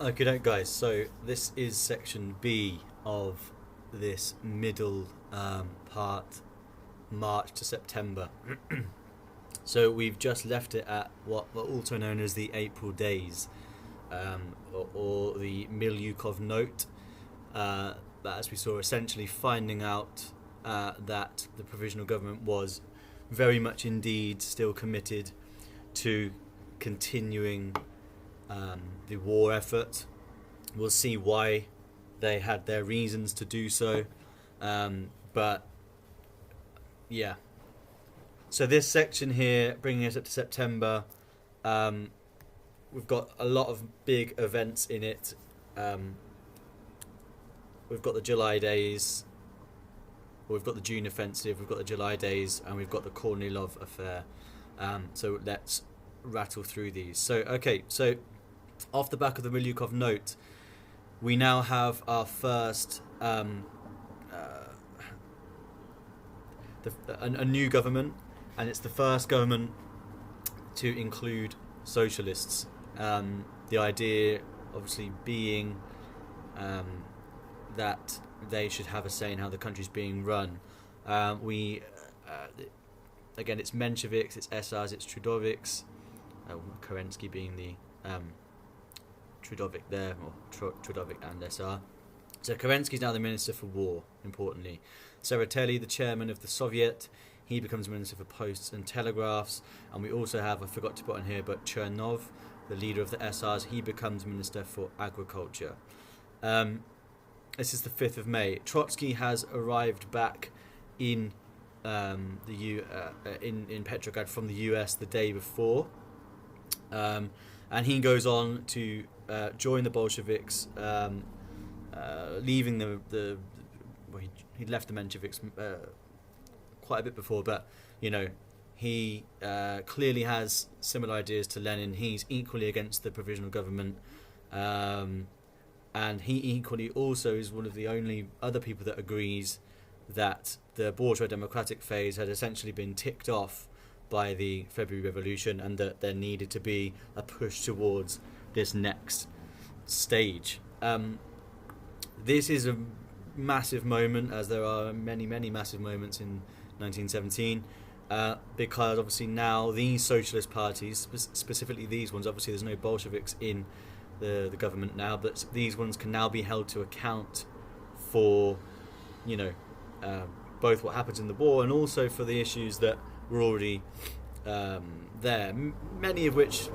Okay, guys. So this is section B of this middle part, March to September. So we've just left it at what are also known as the April days, or the Milyukov note. That, as we saw, essentially finding out that the provisional government was very much indeed still committed to continuing the war effort. We'll see why they had their reasons to do so, but yeah. So this section here, bringing us up to September, we've got a lot of big events in it. We've got the July days, we've got the June offensive, we've got the July days, and we've got the Kornilov affair. So let's rattle through these. So off the back of the Milyukov note, we now have our first a new government, and it's the first government to include socialists. The idea, obviously, being that they should have a say in how the country's being run. Again, it's Mensheviks, it's SRs, it's Trudoviks. Kerensky being the Trudovik there, or Trudovik and SR. So Kerensky's now the Minister for War, importantly. Tsereteli, the chairman of the Soviet, he becomes Minister for Posts and Telegraphs. And we also have, I forgot to put on here, but Chernov, the leader of the SRs, he becomes Minister for Agriculture. This is the 5th of May. Trotsky has arrived back in in Petrograd from the US the day before. And he goes on to join the Bolsheviks, leaving he'd left the Mensheviks quite a bit before, but he clearly has similar ideas to Lenin. He's equally against the provisional government, and he equally also is one of the only other people that agrees that the bourgeois democratic phase had essentially been ticked off by the February Revolution, and that there needed to be a push towards this next stage. This is a massive moment, as there are many massive moments in 1917, because obviously now these socialist parties, specifically these ones, obviously there's no Bolsheviks in the government now, but these ones can now be held to account for both what happens in the war and also for the issues that were already there, many of which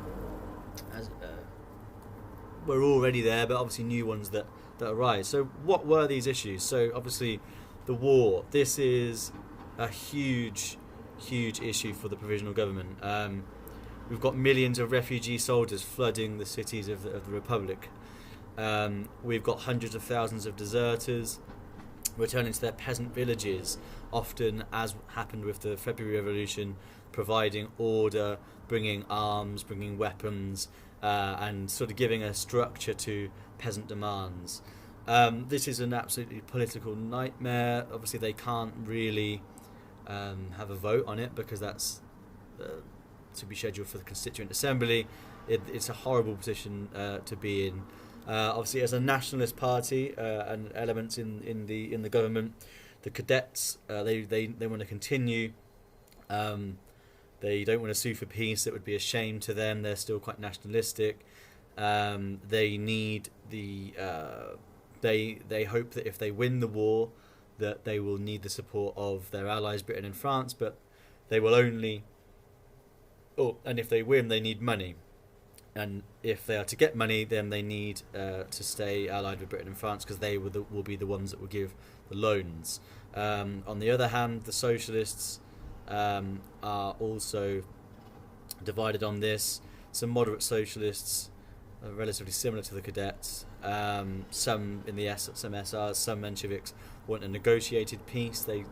were already there, but obviously new ones that arise. So what were these issues? So obviously the war, this is a huge issue for the provisional government. We've got millions of refugee soldiers flooding the cities of the Republic. We've got hundreds of thousands of deserters returning to their peasant villages, often, as happened with the February Revolution, providing order, bringing arms, bringing weapons, and sort of giving a structure to peasant demands. This is an absolutely political nightmare. Obviously they can't really have a vote on it because that's to be scheduled for the Constituent Assembly. It's a horrible position to be in. Obviously, as a nationalist party and elements in the government, the cadets they want to continue. They don't want to sue for peace. It would be a shame to them. They're still quite nationalistic. They need they hope that if they win the war, that they will need the support of their allies, Britain and France. But they will only. And if they win, they need money. And if they are to get money, then they need to stay allied with Britain and France, because they will be the ones that will give the loans. On the other hand, the socialists are also divided on this. Some moderate socialists, relatively similar to the cadets, some in the some SRs, some Mensheviks want a negotiated peace. They're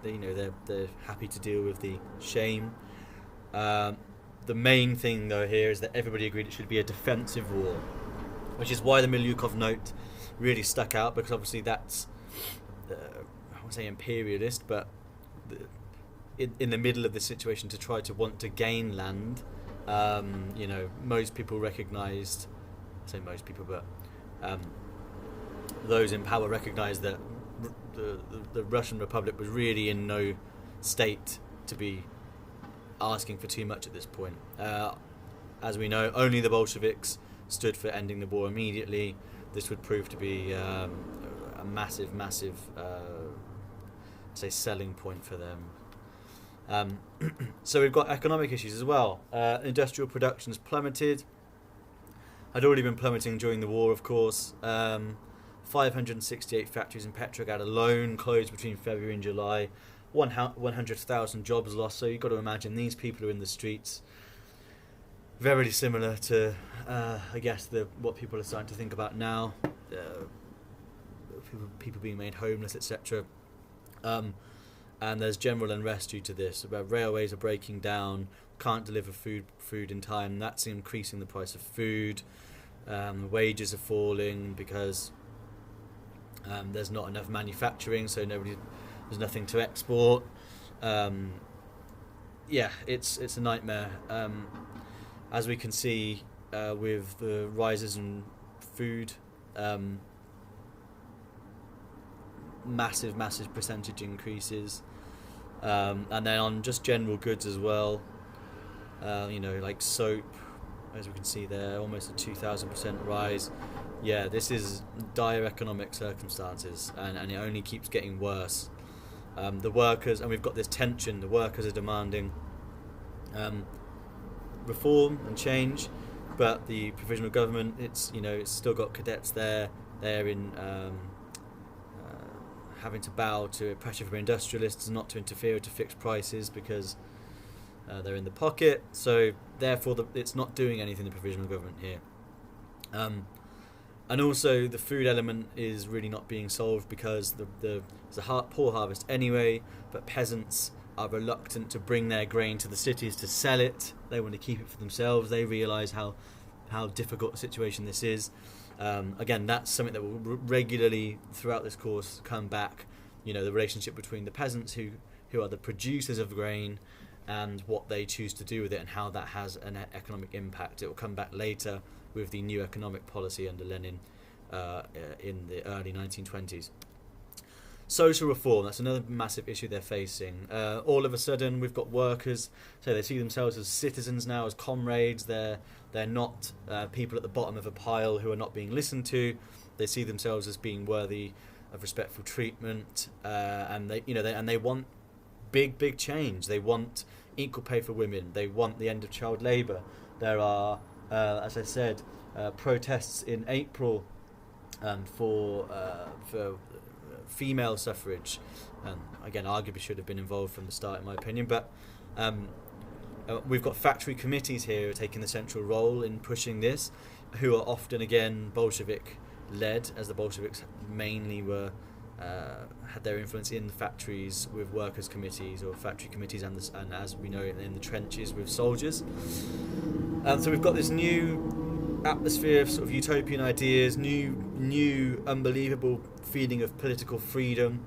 happy to deal with the shame. The main thing, though, here is that everybody agreed it should be a defensive war, which is why the Milyukov note really stuck out, because obviously that's, I won't say imperialist, but in the middle of the situation to try to want to gain land. Most people recognised, I say most people, but um, those in power recognised that the Russian Republic was really in no state to be asking for too much at this point. As we know, only the Bolsheviks stood for ending the war immediately. This would prove to be a massive say selling point for them. So we've got economic issues as well. Industrial production has plummeted. Had already been plummeting during the war, of course. 568 factories in Petrograd alone closed between February and July. 100,000 jobs lost. So you've got to imagine these people are in the streets. Very similar to, I guess, what people are starting to think about now. People being made homeless, etc. And there's general unrest due to this. Railways are breaking down, can't deliver food in time. That's increasing the price of food. Wages are falling because there's not enough manufacturing, so there's nothing to export. It's a nightmare. As we can see with the rises in food, massive percentage increases, and then on just general goods as well, like soap, as we can see there, almost a 2,000% rise. Yeah, this is dire economic circumstances, and it only keeps getting worse. The workers, and we've got this tension, the workers are demanding reform and change, but the provisional government, it's still got cadets there. They're in having to bow to pressure from industrialists not to interfere to fix prices because they're in the pocket. So therefore, it's not doing anything, the provisional government here. And also the food element is really not being solved because there's a poor harvest anyway, but peasants are reluctant to bring their grain to the cities to sell it. They want to keep it for themselves. They realise how difficult a situation this is. Again, that's something that will regularly throughout this course come back. The relationship between the peasants who are the producers of grain and what they choose to do with it and how that has an economic impact. It will come back later with the new economic policy under Lenin in the early 1920s. Social reform, that's another massive issue they're facing. All of a sudden, we've got workers, so they see themselves as citizens now, as comrades. They're not people at the bottom of a pile who are not being listened to. They see themselves as being worthy of respectful treatment, and they want big change. They want equal pay for women. They want the end of child labour. There are, as I said, protests in April for female suffrage. Again, arguably should have been involved from the start, in my opinion. But we've got factory committees here taking the central role in pushing this, who are often, again, Bolshevik-led, as the Bolsheviks mainly were had their influence in the factories with workers' committees or factory committees, and as we know, in the trenches with soldiers. So we've got this new atmosphere of sort of utopian ideas, new unbelievable feeling of political freedom,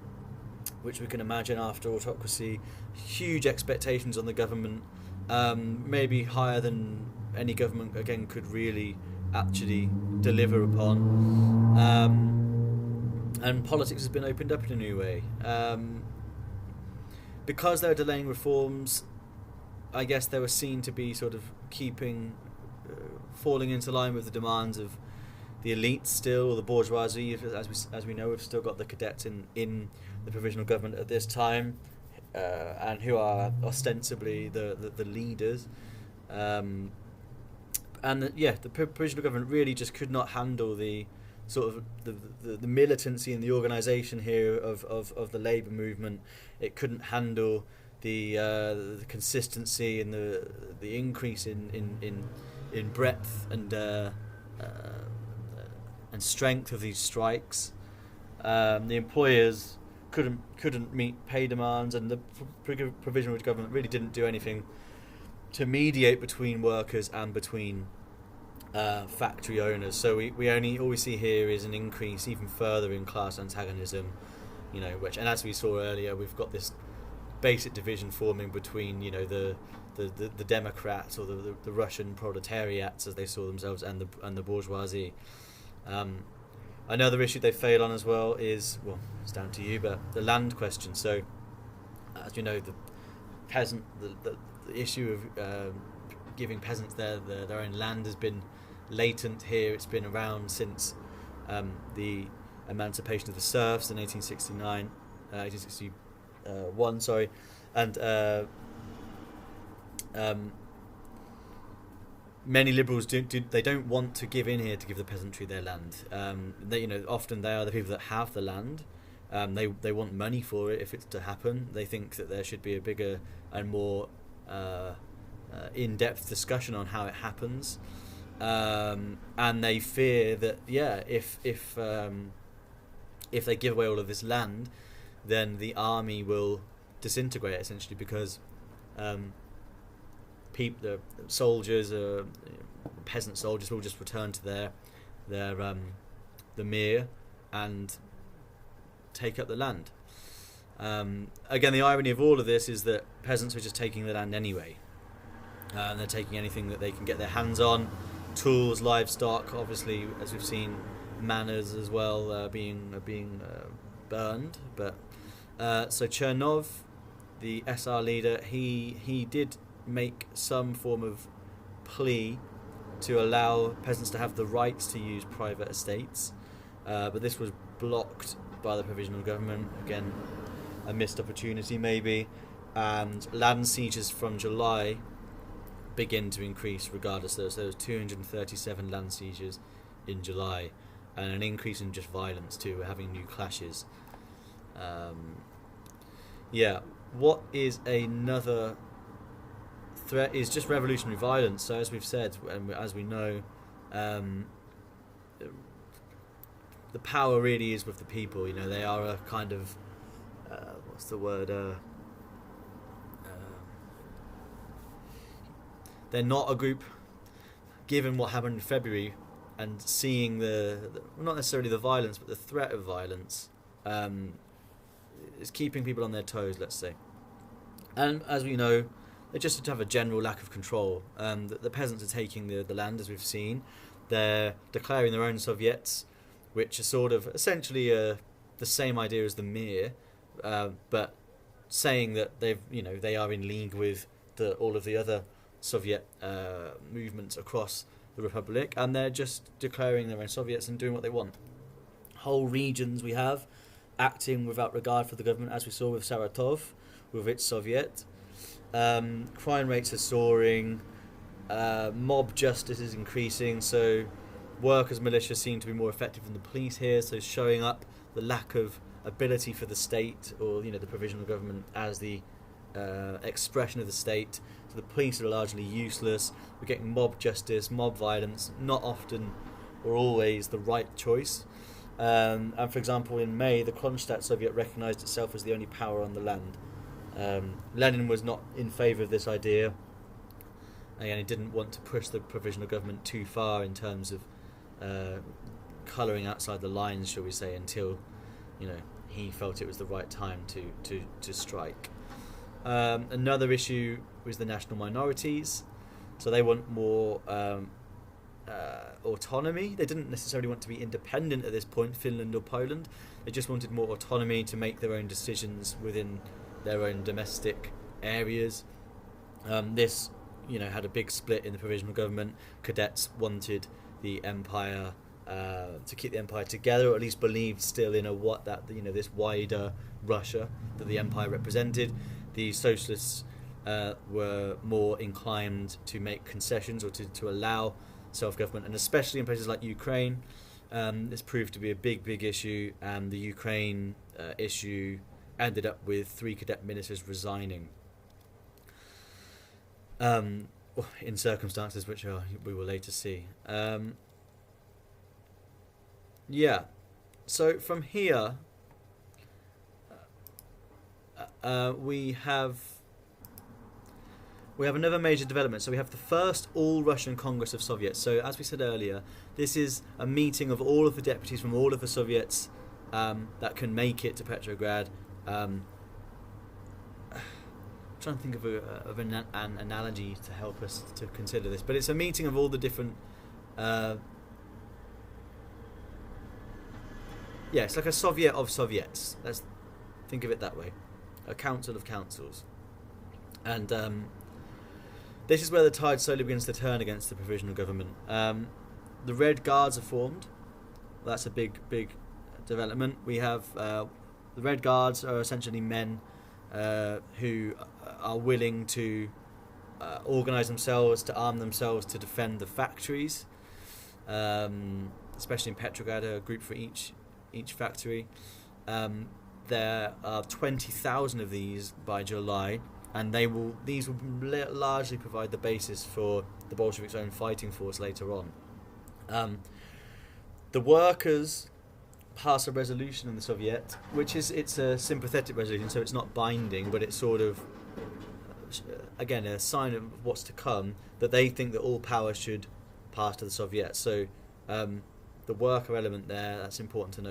which we can imagine after autocracy. Huge expectations on the government, maybe higher than any government again could really actually deliver upon. And politics has been opened up in a new way. Because they're delaying reforms, I guess they were seen to be sort of falling into line with the demands of the elite still, or the bourgeoisie, as we know. We've still got the cadets in the provisional government at this time, and who are ostensibly the leaders. The provisional government really just could not handle the sort of the militancy and the organisation here of the labour movement. It couldn't handle the consistency and the increase in breadth and strength of these strikes. The employers couldn't meet pay demands, and the provisional government really didn't do anything to mediate between workers and between factory owners. So all we see here is an increase even further in class antagonism, which, and as we saw earlier, we've got this basic division forming between the Democrats, or the Russian proletariats as they saw themselves, and the bourgeoisie. Another issue they fail on as well is, well, it's down to you, but the land question. So, as you know, the peasant, the issue of giving peasants their own land has been latent here. It's been around since the emancipation of the serfs in 1861, sorry, and many liberals they don't want to give in here to give the peasantry their land. Often they are the people that have the land. They want money for it if it's to happen. They think that there should be a bigger and more in-depth discussion on how it happens, and they fear that if they give away all of this land, then the army will disintegrate essentially, because the soldiers, peasant soldiers, will just return to their the mere and take up the land. Again, the irony of all of this is that peasants are just taking the land anyway. They're taking anything that they can get their hands on, tools, livestock, obviously, as we've seen, manors as well being burned. But so Chernov, the SR leader, he did make some form of plea to allow peasants to have the rights to use private estates, but this was blocked by the provisional government. Again, a missed opportunity maybe, and land sieges from July begin to increase regardless. There was 237 land sieges in July, and an increase in just violence too. We're having new clashes. What is another threat is just revolutionary violence. So as we've said, and as we know, the power really is with the people. You know, they are a kind of what's the word? They're not a group. Given what happened in February, and seeing the not necessarily the violence, but the threat of violence, is keeping people on their toes, let's say. And as we know, they just have a general lack of control. The peasants are taking the land, as we've seen. They're declaring their own Soviets, which are sort of essentially the same idea as the Mir, but saying that they are in league with all of the other Soviet movements across the Republic, and they're just declaring their own Soviets and doing what they want. Whole regions we have acting without regard for the government, as we saw with Saratov, with its Soviet. Crime rates are soaring, mob justice is increasing, so workers' militias seem to be more effective than the police here, so showing up the lack of ability for the state, or the provisional government, as the expression of the state. So the police are largely useless. We're getting mob justice, mob violence, not often or always the right choice. And for example, in May, the Kronstadt Soviet recognised itself as the only power on the land. Lenin was not in favour of this idea. Again, he didn't want to push the provisional government too far in terms of colouring outside the lines, shall we say, until he felt it was the right time to strike. Another issue was the national minorities. So they want more autonomy. They didn't necessarily want to be independent at this point, Finland or Poland. They just wanted more autonomy to make their own decisions within their own domestic areas. This had a big split in the provisional government. Cadets wanted the empire to keep the empire together, or at least believed still in this wider Russia that the empire represented. The socialists were more inclined to make concessions, or to allow self-government, and especially in places like Ukraine. This proved to be a big issue, and the Ukraine issue ended up with 3 cadet ministers resigning in circumstances which we will later see. So from here we have another major development. So we have the first All-Russian Congress of Soviets. So as we said earlier, this is a meeting of all of the deputies from all of the Soviets that can make it to Petrograd. I'm trying to think of an analogy to help us to consider this, but it's a meeting of all the different yeah, it's like a Soviet of Soviets. Let's think of it that way, a council of councils, and this is where the tide slowly begins to turn against the provisional government. The Red Guards are formed. That's a big development. We have the Red Guards are essentially men who are willing to organise themselves, to arm themselves, to defend the factories, especially in Petrograd, a group for each factory. There are 20,000 of these by July, and these will largely provide the basis for the Bolsheviks' own fighting force later on. The workers pass a resolution in the Soviet, it's a sympathetic resolution, so it's not binding, but it's sort of again a sign of what's to come, that they think that all power should pass to the Soviets. So the worker element there, that's important to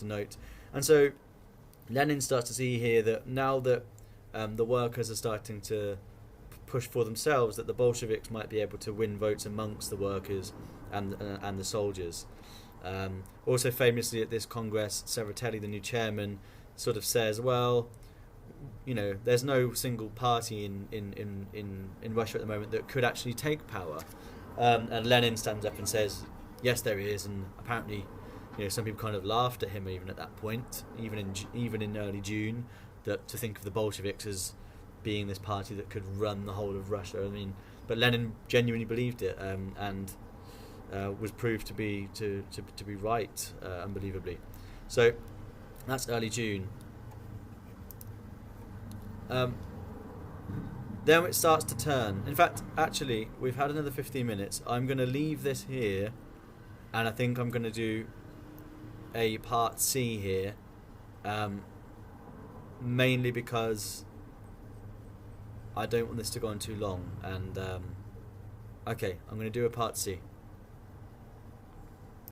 note. And so Lenin starts to see here that now that the workers are starting to push for themselves, that the Bolsheviks might be able to win votes amongst the workers and the soldiers. Also famously at this Congress, Severatelli, the new chairman, sort of says, well, there's no single party in Russia at the moment that could actually take power. And Lenin stands up and says, yes, there is. And apparently, some people kind of laughed at him even at that point, even in early June, that to think of the Bolsheviks as being this party that could run the whole of Russia. I mean, but Lenin genuinely believed it, and was proved to be right, unbelievably. So that's early June. Then it starts to turn. In fact, actually, we've had another 15 minutes. I'm going to leave this here, and I think I'm going to do a part C here, mainly because I don't want this to go on too long. And okay, I'm going to do a part C.